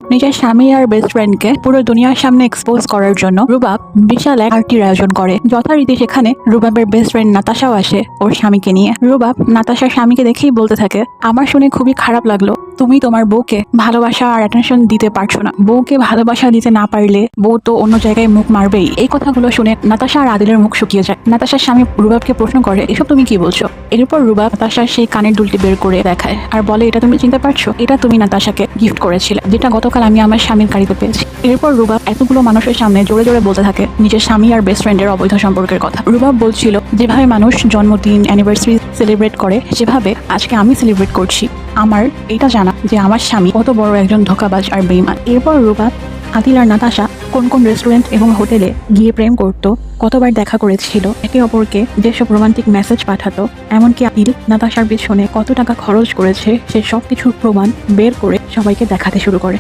নিজের স্বামী আর বেস্ট ফ্রেন্ডকে পুরো দুনিয়ার সামনে এক্সপোজ করার জন্য রুবাব বিশাল এক পার্টির আয়োজন করে। যথারীতি সেখানে রুবাবের বেস্ট ফ্রেন্ড নাতাশাও আসে ওর স্বামীকে নিয়ে। রুবাব নাতাশার স্বামীকে দেখেই বলতে থাকে, আমার শুনে খুবই খারাপ লাগলো, তুমি তোমার বউকে ভালোবাসা আর অ্যাটেনশন দিতে পারছো না। বউকে ভালোবাসা দিতে না পারলে বউ তো অন্য জায়গায় মুখ মারবেই। এই কথাগুলো শুনে নাতাশা আর আদিলের মুখ শুকিয়ে যায়। নাতাশার স্বামী রুবাবকে প্রশ্ন করে, এসব তুমি কি বলছো? এরপর রুবাব নাতাশার সেই কানের দুলটি বের করে দেখায় আর বলে, এটা তুমি চিনতে পারছো? এটা তুমি নাতাশাকে গিফট করেছিলে, যেটা গতকাল আমি আমার স্বামীর গাড়িতে পেয়েছি। এরপর রুবাব এতগুলো মানুষের সামনে জোরে জোরে বলতে থাকে নিজের স্বামী আর বেস্ট ফ্রেন্ডের অবৈধ সম্পর্কের কথা। রুবাব বলছিল, যেভাবে মানুষ জন্মদিন অ্যানিভার্সারি সেলিব্রেট করে সেভাবে আজকে আমি সেলিব্রেট করছি। আমার এটা জানা যে আমার স্বামী কত বড় একজন ধোঁকাবাজ আর বেঈমান। এরপর রুবাব আদিল আর নাতাশা কোন কোন রেস্টুরেন্ট এবং হোটেলে গিয়ে প্রেম করত, কতবার দেখা করেছিল, একে অপরকে যেসব রোমান্টিক মেসেজ পাঠাতো, এমনকি আদিল নাতাশার পিছনে কত টাকা খরচ করেছে সে সব কিছুর প্রমাণ বের করে সবাইকে দেখাতে শুরু করে।